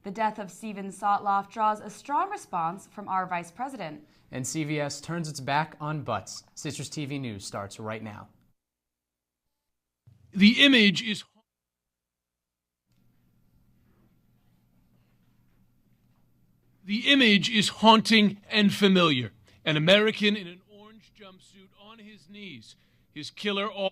The death of Stephen Sotloff draws a strong response from our vice president. And CVS turns its back on butts. Citrus TV News starts right now. The image is haunting and familiar. An American in an orange jumpsuit on his knees. His killer all.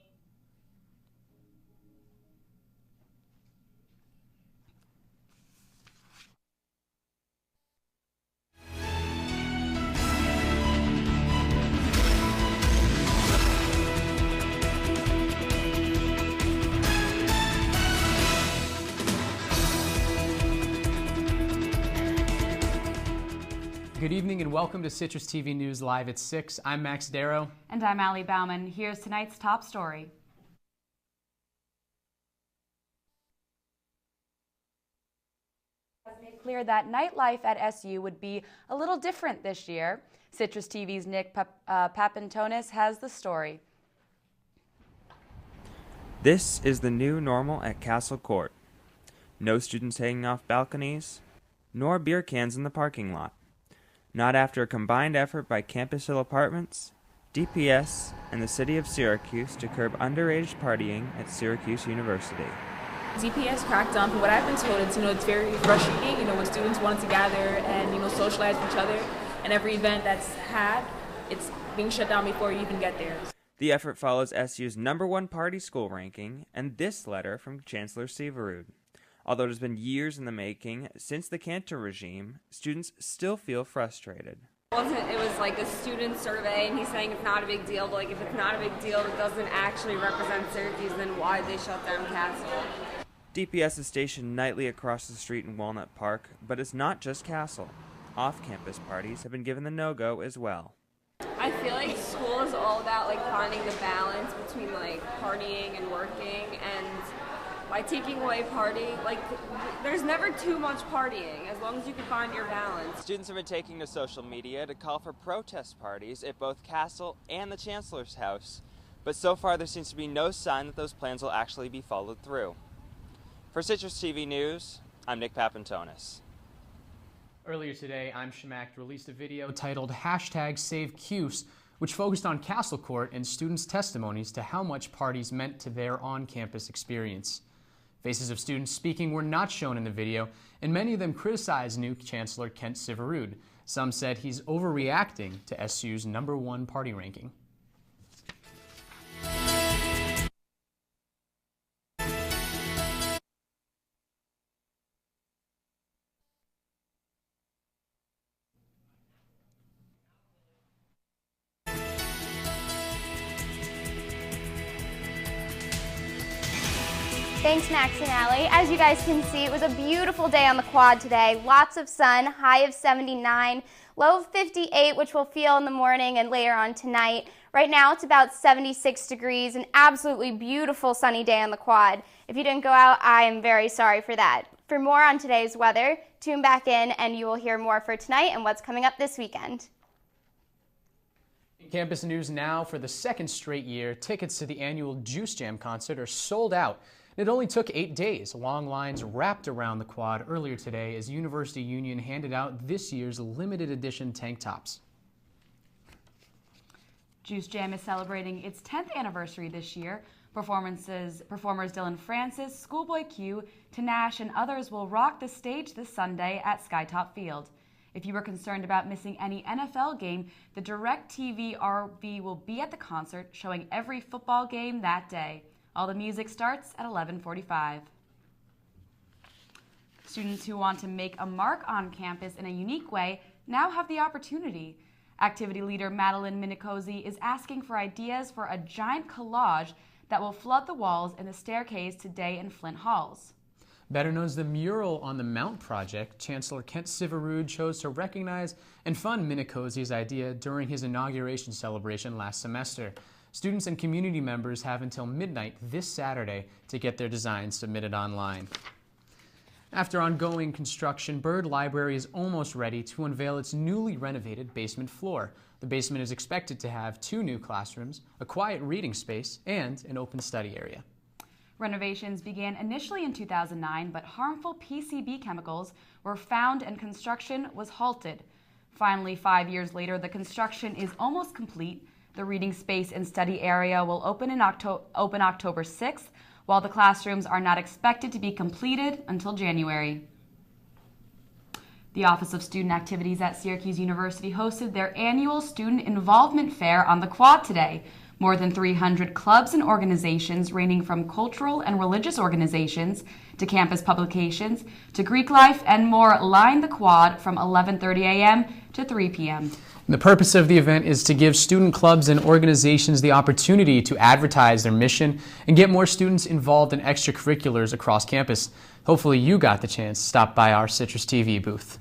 Good evening and welcome to Citrus TV News Live at 6. I'm Max Darrow. And I'm Allie Bauman. Here's tonight's top story. It made clear that nightlife at SU would be a little different this year. Citrus TV's Nick Papantonis has the story. This is the new normal at Castle Court. No students hanging off balconies, nor beer cans in the parking lot. Not after a combined effort by Campus Hill Apartments, DPS, and the city of Syracuse to curb underage partying at Syracuse University. DPS cracked down. From what I've been told, it's very frustrating, when students wanted to gather and, socialize with each other, and every event that's had, it's being shut down before you even get there. The effort follows SU's #1 party school ranking and this letter from Chancellor Severud. Although it has been years in the making, since the Cantor regime, students still feel frustrated. It was like a student survey, and he's saying it's not a big deal, but if it's not a big deal, it doesn't actually represent Syracuse, then why did they shut down Castle? DPS is stationed nightly across the street in Walnut Park, but it's not just Castle. Off-campus parties have been given the no-go as well. I feel like school is all about finding the balance between partying and working, and by taking away partying, there's never too much partying, as long as you can find your balance. Students have been taking to social media to call for protest parties at both Castle and the Chancellor's house. But so far there seems to be no sign that those plans will actually be followed through. For Citrus TV News, I'm Nick Papantonis. Earlier today, I'm Shamack released a video titled #SaveCuse, which focused on Castle Court and students' testimonies to how much parties meant to their on-campus experience. Faces of students speaking were not shown in the video, and many of them criticized new Chancellor Kent Syverud. Some said he's overreacting to SU's #1 party ranking. Thanks, Max and Allie. As you guys can see, it was a beautiful day on the quad today. Lots of sun, high of 79, low of 58, which we'll feel in the morning and later on tonight. Right now, it's about 76 degrees, an absolutely beautiful sunny day on the quad. If you didn't go out, I am very sorry for that. For more on today's weather, tune back in and you will hear more for tonight and what's coming up this weekend. In campus news now, for the second straight year, tickets to the annual Juice Jam concert are sold out. It only took 8 days. Long lines wrapped around the quad earlier today as University Union handed out this year's limited edition tank tops. Juice Jam is celebrating its 10th anniversary this year. Performers Dylan Francis, Schoolboy Q, Tanash, and others will rock the stage this Sunday at Skytop Field. If you were concerned about missing any NFL game, the DirecTV RV will be at the concert, showing every football game that day. All the music starts at 11:45. Students who want to make a mark on campus in a unique way now have the opportunity. Activity leader Madeline Minicozy is asking for ideas for a giant collage that will flood the walls and the staircase today in Flint Halls. Better known as the mural on the Mount Project, Chancellor Kent Syverud chose to recognize and fund Minicozy's idea during his inauguration celebration last semester. Students and community members have until midnight this Saturday to get their designs submitted online. After ongoing construction, Byrd Library is almost ready to unveil its newly renovated basement floor. The basement is expected to have 2 new classrooms, a quiet reading space, and an open study area. Renovations began initially in 2009, but harmful PCB chemicals were found and construction was halted. Finally, 5 years later, the construction is almost complete. The reading space and study area will open October 6th, while the classrooms are not expected to be completed until January. The Office of Student Activities at Syracuse University hosted their annual Student Involvement Fair on the Quad today. More than 300 clubs and organizations ranging from cultural and religious organizations to campus publications to Greek life and more line the Quad from 11:30 a.m. to 3 p.m. The purpose of the event is to give student clubs and organizations the opportunity to advertise their mission and get more students involved in extracurriculars across campus. Hopefully you got the chance to stop by our Citrus TV booth.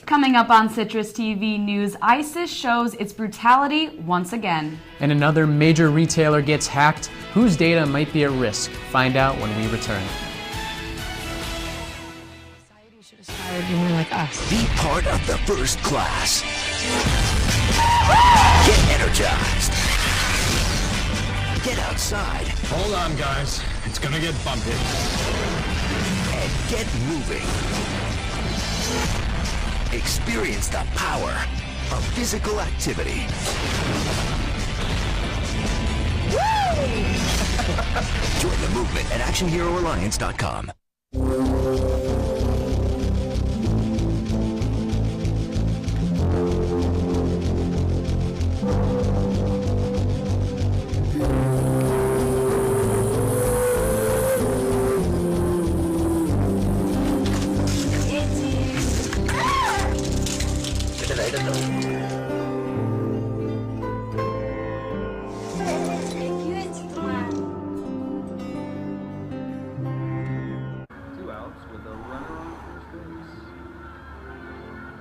Coming up on Citrus TV News, ISIS shows its brutality once again. And another major retailer gets hacked. Whose data might be at risk? Find out when we return. Society should aspire to be more like us. Be part of the first class. Get energized. Get outside. Hold on, guys. It's gonna get bumpy. And get moving. Experience the power of physical activity. Join the movement at ActionHeroAlliance.com.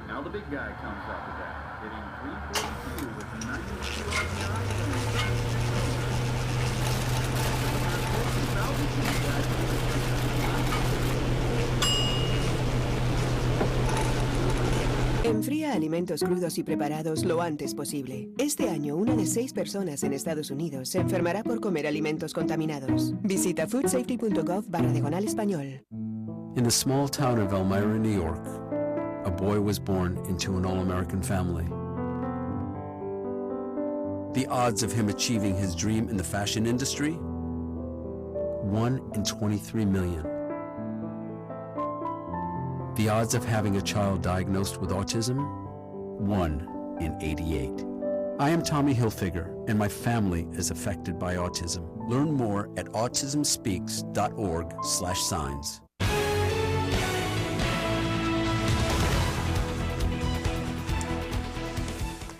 Now the big guy comes up with that, hitting 342 with 90. Enfría alimentos crudos y preparados lo antes posible. Este año, 1 de 6 personas en Estados Unidos se enfermará por comer alimentos contaminados. Visita foodsafety.gov/español. In the small town of Elmira, New York, a boy was born into an all-American family. The odds of him achieving his dream in the fashion industry? 1 in 23 million. The odds of having a child diagnosed with autism? 1 in 88. I am Tommy Hilfiger, and my family is affected by autism. Learn more at autismspeaks.org/signs.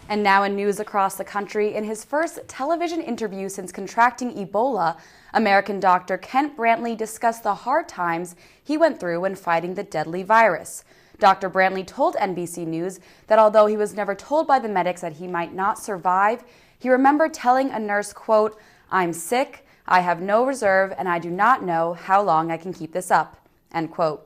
And now in news across the country, in his first television interview since contracting Ebola, American doctor Kent Brantley discussed the hard times he went through when fighting the deadly virus. Dr. Brantley told NBC News that although he was never told by the medics that he might not survive, he remembered telling a nurse, quote, "I'm sick, I have no reserve, and I do not know how long I can keep this up," end quote.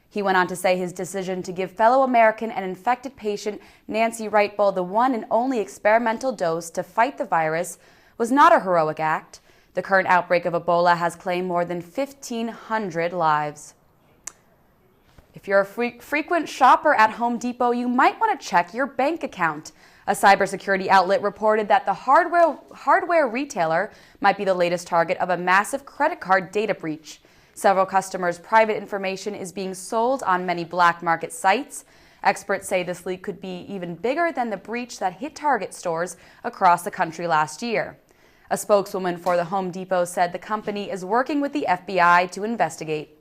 He went on to say his decision to give fellow American and infected patient Nancy Wright-Bull the one and only experimental dose to fight the virus was not a heroic act. The current outbreak of Ebola has claimed more than 1,500 lives. If you're a frequent shopper at Home Depot, you might want to check your bank account. A cybersecurity outlet reported that the hardware retailer might be the latest target of a massive credit card data breach. Several customers' private information is being sold on many black market sites. Experts say this leak could be even bigger than the breach that hit Target stores across the country last year. A spokeswoman for the Home Depot said the company is working with the FBI to investigate.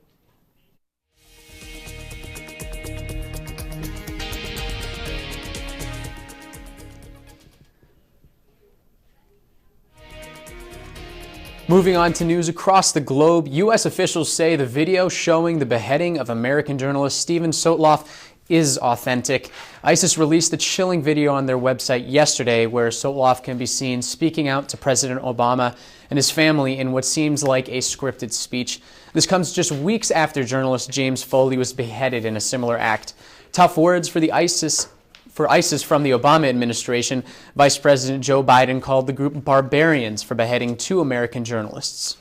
Moving on to news across the globe, U.S. officials say the video showing the beheading of American journalist Steven Sotloff is authentic. ISIS released the chilling video on their website yesterday where Sotloff can be seen speaking out to President Obama and his family in what seems like a scripted speech. This comes just weeks after journalist James Foley was beheaded in a similar act. Tough words for ISIS from the Obama administration. Vice President Joe Biden called the group barbarians for beheading 2 American journalists.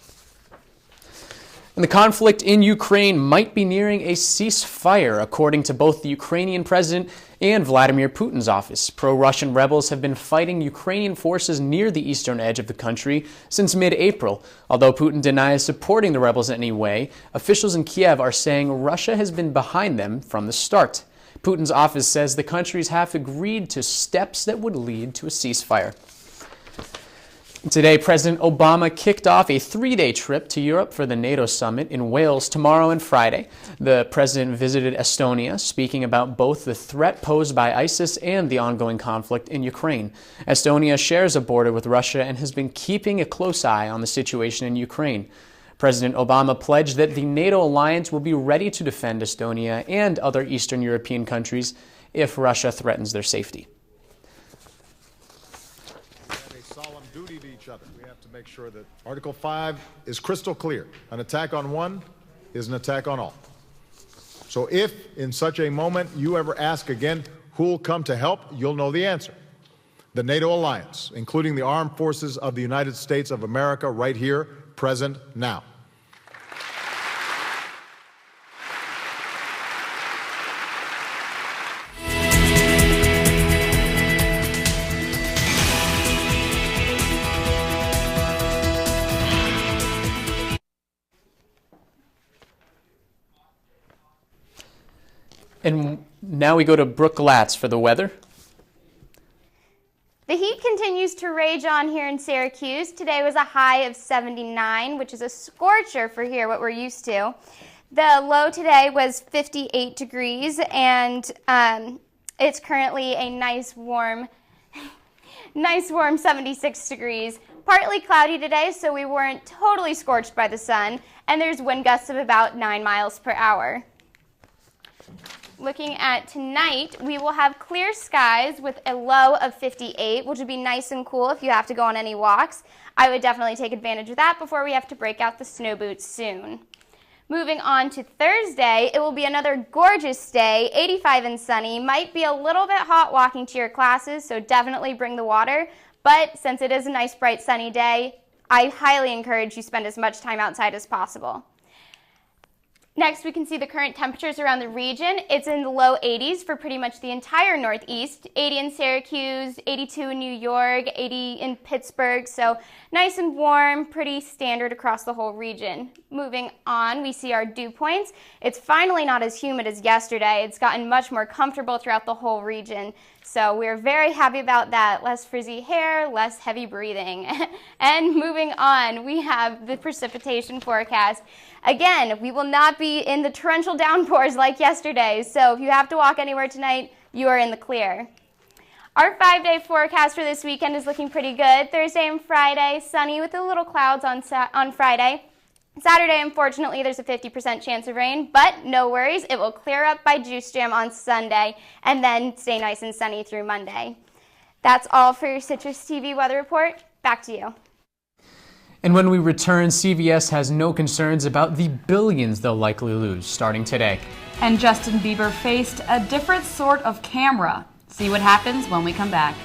And the conflict in Ukraine might be nearing a ceasefire, according to both the Ukrainian president and Vladimir Putin's office. Pro-Russian rebels have been fighting Ukrainian forces near the eastern edge of the country since mid-April. Although Putin denies supporting the rebels in any way, officials in Kiev are saying Russia has been behind them from the start. Putin's office says the countries have agreed to steps that would lead to a ceasefire. Today, President Obama kicked off a 3-day trip to Europe for the NATO summit in Wales tomorrow and Friday. The president visited Estonia, speaking about both the threat posed by ISIS and the ongoing conflict in Ukraine. Estonia shares a border with Russia and has been keeping a close eye on the situation in Ukraine. President Obama pledged that the NATO alliance will be ready to defend Estonia and other Eastern European countries if Russia threatens their safety. We have to make sure that Article 5 is crystal clear. An attack on one is an attack on all. So if in such a moment you ever ask again who'll come to help, you'll know the answer. The NATO alliance, including the armed forces of the United States of America right here, present now. And now we go to Brooke Glatz for the weather. The heat continues to rage on here in Syracuse. Today was a high of 79, which is a scorcher for here, what we're used to. The low today was 58 degrees, and it's currently a nice warm 76 degrees. Partly cloudy today, so we weren't totally scorched by the sun, and there's wind gusts of about 9 miles per hour. Looking at tonight, we will have clear skies with a low of 58, which would be nice and cool if you have to go on any walks. I would definitely take advantage of that before we have to break out the snow boots soon. Moving on to Thursday, it will be another gorgeous day, 85 and sunny. Might be a little bit hot walking to your classes, so definitely bring the water. But since it is a nice, bright, sunny day, I highly encourage you spend as much time outside as possible. Next, we can see the current temperatures around the region. It's in the low 80s for pretty much the entire Northeast. 80 in Syracuse, 82 in New York, 80 in Pittsburgh. So nice and warm, pretty standard across the whole region. Moving on, we see our dew points. It's finally not as humid as yesterday. It's gotten much more comfortable throughout the whole region. So we're very happy about that. Less frizzy hair, less heavy breathing. And moving on, we have the precipitation forecast. Again, we will not be in the torrential downpours like yesterday, so if you have to walk anywhere tonight, you are in the clear. Our 5-day forecast for this weekend is looking pretty good. Thursday and Friday, sunny with a little clouds on Friday. Saturday, unfortunately, there's a 50% chance of rain, but no worries. It will clear up by Juice Jam on Sunday and then stay nice and sunny through Monday. That's all for your Citrus TV weather report. Back to you. And when we return, CVS has no concerns about the billions they'll likely lose starting today. And Justin Bieber faced a different sort of camera. See what happens when we come back.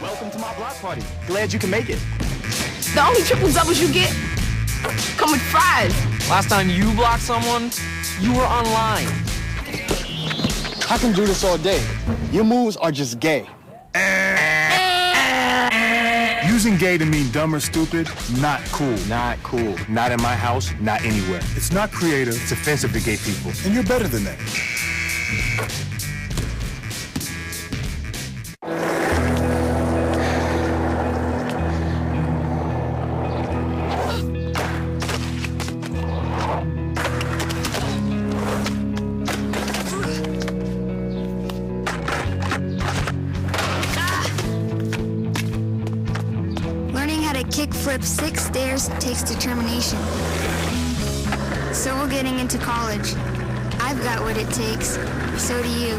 Welcome to my block party. Glad you can make it. The only triple doubles you get come with fries. Last time you blocked someone, you were online. I can do this all day. Your moves are just gay. Using gay to mean dumb or stupid, not cool. Not cool. Not in my house, not anywhere. It's not creative, it's offensive to gay people. And you're better than that. Kickflip 6 stairs takes determination. So we're getting into college. I've got what it takes. So do you.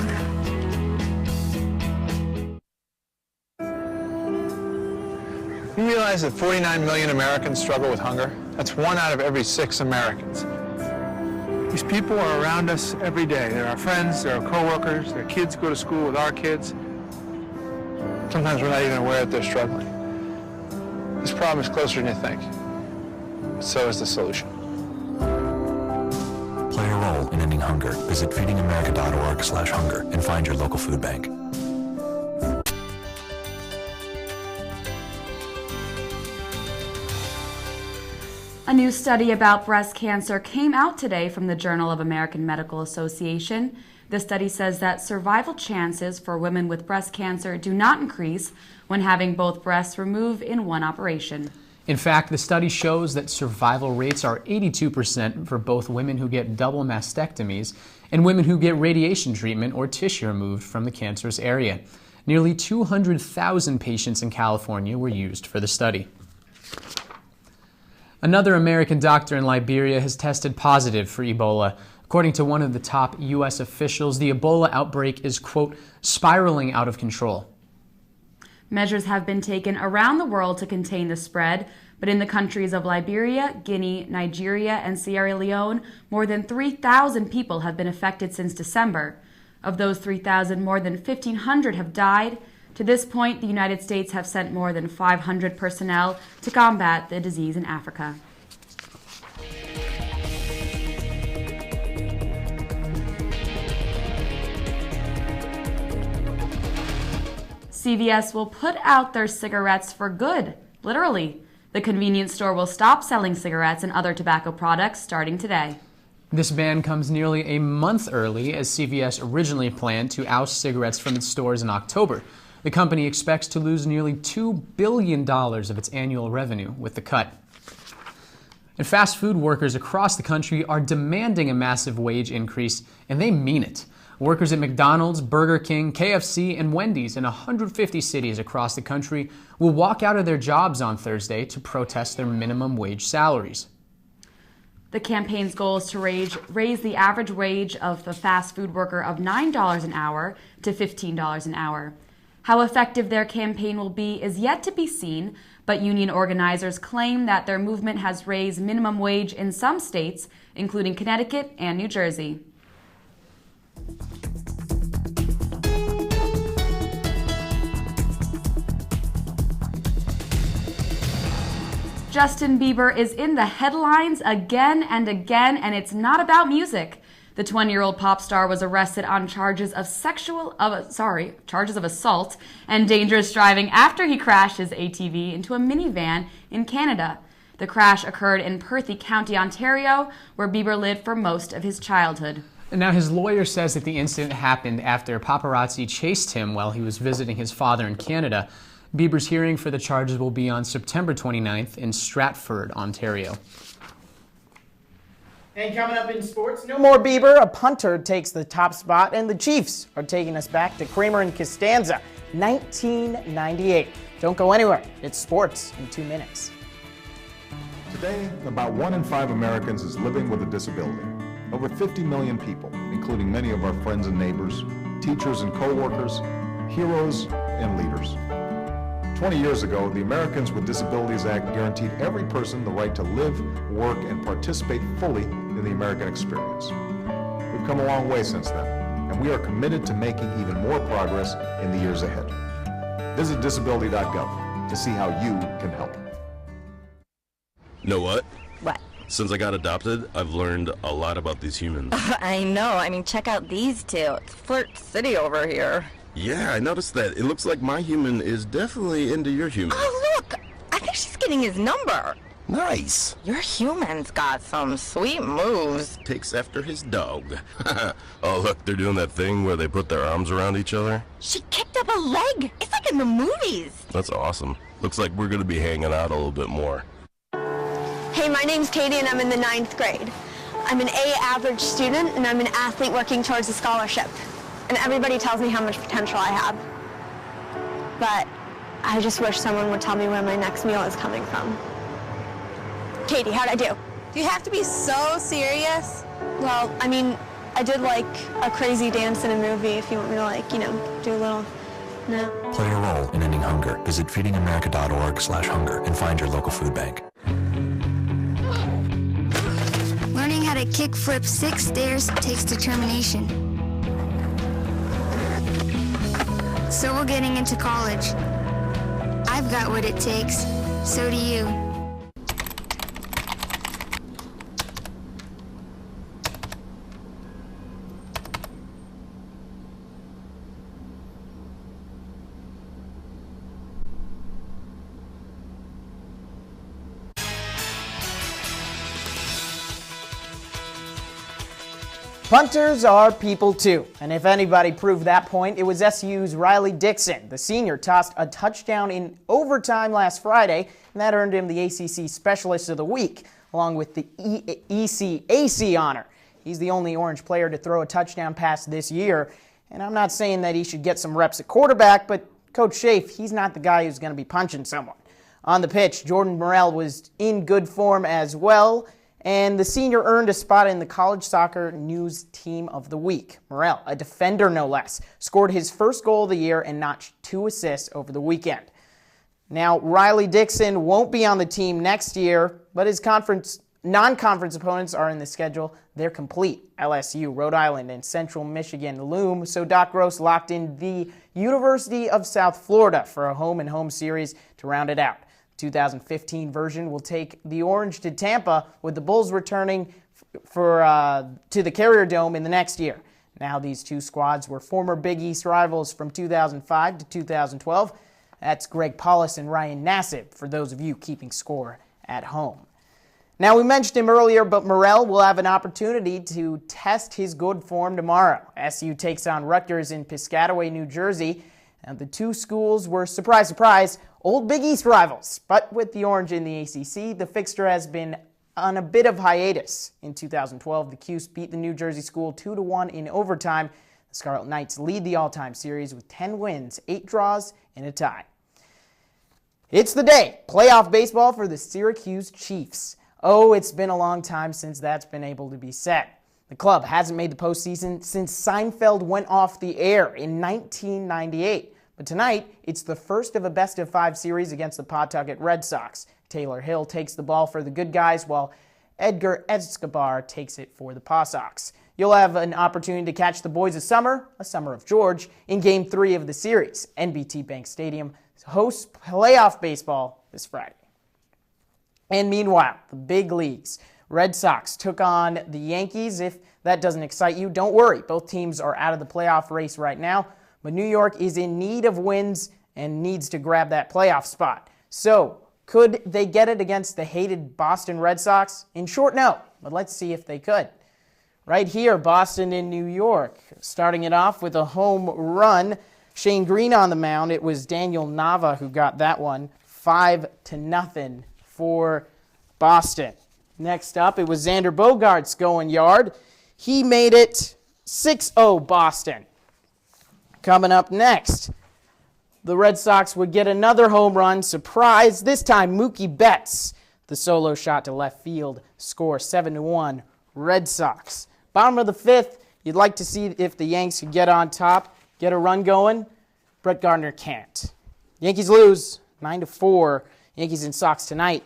You realize that 49 million Americans struggle with hunger? That's 1 out of every 6 Americans. These people are around us every day. They're our friends, they're our co-workers, their kids go to school with our kids. Sometimes we're not even aware that they're struggling. This problem is closer than you think. so is the solution. Play a role in ending hunger. Visit feedingamerica.org/hunger and find your local food bank. A new study about breast cancer came out today from the Journal of American Medical Association. The study says that survival chances for women with breast cancer do not increase when having both breasts removed in one operation. In fact, the study shows that survival rates are 82% for both women who get double mastectomies and women who get radiation treatment or tissue removed from the cancerous area. Nearly 200,000 patients in California were used for the study. Another American doctor in Liberia has tested positive for Ebola. According to one of the top U.S. officials, the Ebola outbreak is, quote, spiraling out of control. Measures have been taken around the world to contain the spread, but in the countries of Liberia, Guinea, Nigeria, and Sierra Leone, more than 3,000 people have been affected since December. Of those 3,000, more than 1,500 have died. To this point, the United States have sent more than 500 personnel to combat the disease in Africa. CVS will put out their cigarettes for good, literally. The convenience store will stop selling cigarettes and other tobacco products starting today. This ban comes nearly a month early, as CVS originally planned to oust cigarettes from its stores in October. The company expects to lose nearly $2 billion of its annual revenue with the cut. And fast food workers across the country are demanding a massive wage increase, and they mean it. Workers at McDonald's, Burger King, KFC, and Wendy's in 150 cities across the country will walk out of their jobs on Thursday to protest their minimum wage salaries. The campaign's goal is to raise the average wage of the fast food worker of $9 an hour to $15 an hour. How effective their campaign will be is yet to be seen, but union organizers claim that their movement has raised minimum wage in some states, including Connecticut and New Jersey. Justin Bieber is in the headlines again and again, and it's not about music. The 20-year-old pop star was arrested on charges of assault and dangerous driving after he crashed his ATV into a minivan in Canada. The crash occurred in Perthy County, Ontario, where Bieber lived for most of his childhood. And now his lawyer says that the incident happened after paparazzi chased him while he was visiting his father in Canada. Bieber's hearing for the charges will be on September 29th in Stratford, Ontario. And coming up in sports, no more Bieber. A punter takes the top spot, and the Chiefs are taking us back to Kramer and Costanza, 1998. Don't go anywhere. It's sports in 2 minutes. Today, about 1 in 5 Americans is living with a disability. Over 50 million people, including many of our friends and neighbors, teachers and co-workers, heroes and leaders. 20 years ago, the Americans with Disabilities Act guaranteed every person the right to live, work, and participate fully in the American experience. We've come a long way since then, and we are committed to making even more progress in the years ahead. Visit disability.gov to see how you can help. Know what? What? Since I got adopted, I've learned a lot about these humans. I know. I mean, check out these two. It's Flirt City over here. Yeah, I noticed that. It looks like my human is definitely into your human. Oh, look! I think she's getting his number. Nice. Your human's got some sweet moves. Takes after his dog. Oh, look, they're doing that thing where they put their arms around each other. She kicked up a leg. It's like in the movies. That's awesome. Looks like we're going to be hanging out a little bit more. Hey, my name's Katie and I'm in the 9th grade. I'm an A average student and I'm an athlete working towards a scholarship. And everybody tells me how much potential I have. But I just wish someone would tell me where my next meal is coming from. Katie, how'd I do? Do you have to be so serious? Well, I mean, I did like a crazy dance in a movie if you want me to like, you know, do a little, no. Play a role in ending hunger. Visit feedingamerica.org/hunger and find your local food bank. Learning how to kick flip 6 stairs takes determination. So we're getting into college. I've got what it takes. So do you. Punters are people too, and if anybody proved that point, it was SU's Riley Dixon. The senior tossed a touchdown in overtime last Friday, and that earned him the ACC Specialist of the Week, along with the ECAC honor. He's the only Orange player to throw a touchdown pass this year, and I'm not saying that he should get some reps at quarterback, but Coach Schaaf, he's not the guy who's going to be punching someone. On the pitch, Jordan Morrell was in good form as well, and the senior earned a spot in the College Soccer News Team of the Week. Morrell, a defender no less, scored his first goal of the year and notched 2 assists over the weekend. Now, Riley Dixon won't be on the team next year, but his non-conference opponents are in the schedule. They're complete. LSU, Rhode Island, and Central Michigan loom, so Doc Gross locked in the University of South Florida for a home-and-home series to round it out. 2015 version will take the Orange to Tampa, with the Bulls returning to the Carrier Dome in the next year. Now these two squads were former Big East rivals from 2005 to 2012. That's Greg Paulus and Ryan Nassib, for those of you keeping score at home. Now, we mentioned him earlier, but Morrell will have an opportunity to test his good form tomorrow. SU takes on Rutgers in Piscataway, New Jersey. And the two schools were, surprise, surprise, old Big East rivals. But with the Orange in the ACC, the fixture has been on a bit of hiatus. In 2012, the Cuse beat the New Jersey school 2-1 in overtime. The Scarlet Knights lead the all-time series with 10 wins, 8 draws, and a tie. It's the day. Playoff baseball for the Syracuse Chiefs. Oh, it's been a long time since that's been able to be said. The club hasn't made the postseason since Seinfeld went off the air in 1998. But tonight, it's the first of a best-of-5 series against the Pawtucket Red Sox. Taylor Hill takes the ball for the good guys, while Edgar Escobar takes it for the Paw Sox. You'll have an opportunity to catch the boys of summer, a summer of George, in Game 3 of the series. NBT Bank Stadium hosts playoff baseball this Friday. And meanwhile, the big leagues. Red Sox took on the Yankees. If that doesn't excite you, don't worry. Both teams are out of the playoff race right now. But New York is in need of wins and needs to grab that playoff spot. So, could they get it against the hated Boston Red Sox? In short, no. But let's see if they could. Right here, Boston in New York. Starting it off with a home run. Shane Green on the mound. It was Daniel Nava who got that one. 5-0 for Boston. Next up, it was Xander Bogaerts going yard. He made it 6-0 Boston. Coming up next, the Red Sox would get another home run. Surprise, this time Mookie Betts. The solo shot to left field. Score 7-1 Red Sox. Bottom of the fifth, you'd like to see if the Yanks could get on top, get a run going. Brett Gardner can't. Yankees lose 9-4. Yankees and Sox tonight.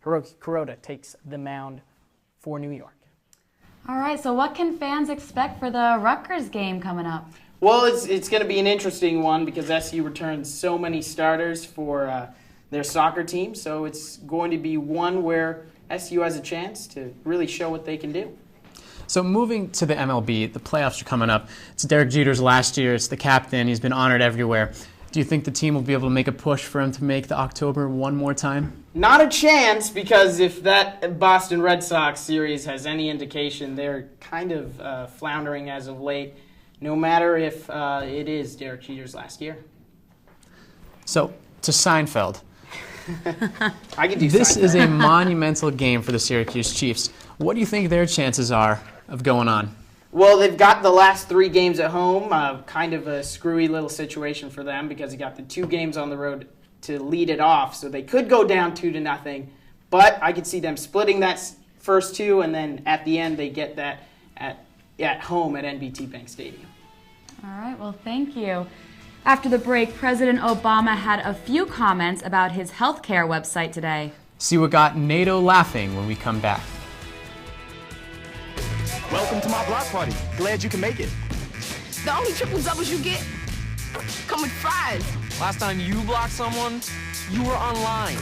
Hiroki Kuroda takes the mound for New York. All right, so what can fans expect for the Rutgers game coming up? Well, it's going to be an interesting one because SU returns so many starters for their soccer team. So it's going to be one where SU has a chance to really show what they can do. So moving to the MLB, the playoffs are coming up. It's Derek Jeter's last year. It's the captain. He's been honored everywhere. Do you think the team will be able to make a push for him to make the October one more time? Not a chance, because if that Boston Red Sox series has any indication, they're kind of floundering as of late, no matter if it is Derek Jeter's last year. So, to Seinfeld. I can do This Seinfeld. is a monumental game for the Syracuse Chiefs. What do you think their chances are of going on? Well, they've got the last 3 games at home, kind of a screwy little situation for them because they got the 2 games on the road to lead it off, so they could go down 2-0, but I could see them splitting that first 2, and then at the end they get that at home at NBT Bank Stadium. All right, well, thank you. After the break, President Obama had a few comments about his healthcare website today. See what got NATO laughing when we come back. Welcome to my block party. Glad you can make it. The only triple doubles you get come with fries. Last time you blocked someone, you were online.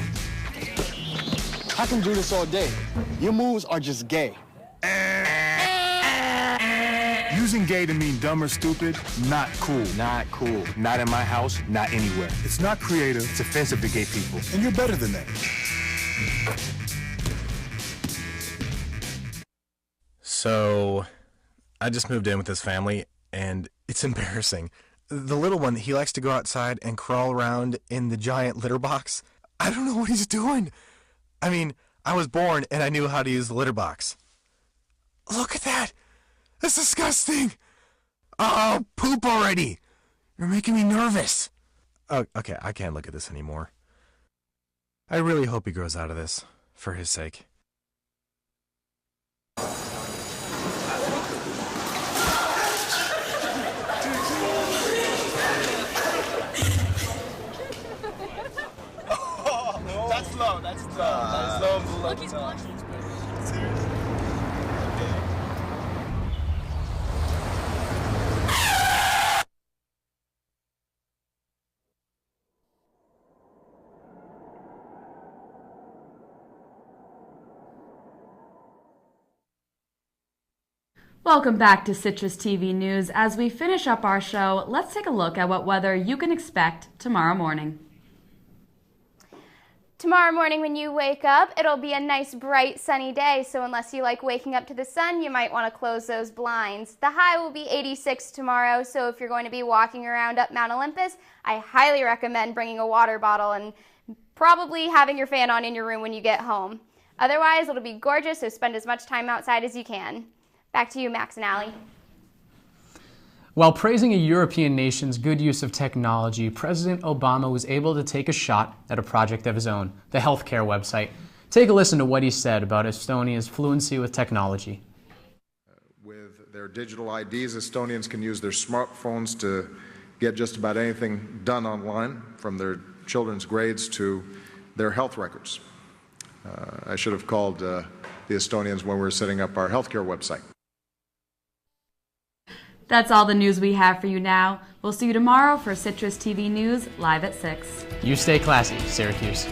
I can do this all day. Your moves are just gay. Using gay to mean dumb or stupid, not cool. Not cool. Not in my house, not anywhere. It's not creative. It's offensive to gay people. And you're better than that. So, I just moved in with his family, and it's embarrassing. The little one, he likes to go outside and crawl around in the giant litter box. I don't know what he's doing. I mean, I was born and I knew how to use the litter box. Look at that! That's disgusting! Oh, poop already! You're making me nervous. Oh, okay, I can't look at this anymore. I really hope he grows out of this, for his sake. That's slow. That's slow. Look, he's blushing. Seriously. Welcome back to Citrus TV News. As we finish up our show, let's take a look at what weather you can expect tomorrow morning. Tomorrow morning when you wake up, it'll be a nice, bright, sunny day, so unless you like waking up to the sun, you might want to close those blinds. The high will be 86 tomorrow, so if you're going to be walking around up Mount Olympus, I highly recommend bringing a water bottle and probably having your fan on in your room when you get home. Otherwise, it'll be gorgeous, so spend as much time outside as you can. Back to you, Max and Allie. While praising a European nation's good use of technology, President Obama was able to take a shot at a project of his own, the healthcare website. Take a listen to what he said about Estonia's fluency with technology. With their digital IDs, Estonians can use their smartphones to get just about anything done online, from their children's grades to their health records. I should have called the Estonians when we were setting up our healthcare website. That's all the news we have for you now. We'll see you tomorrow for Citrus TV News, live at 6. You stay classy, Syracuse.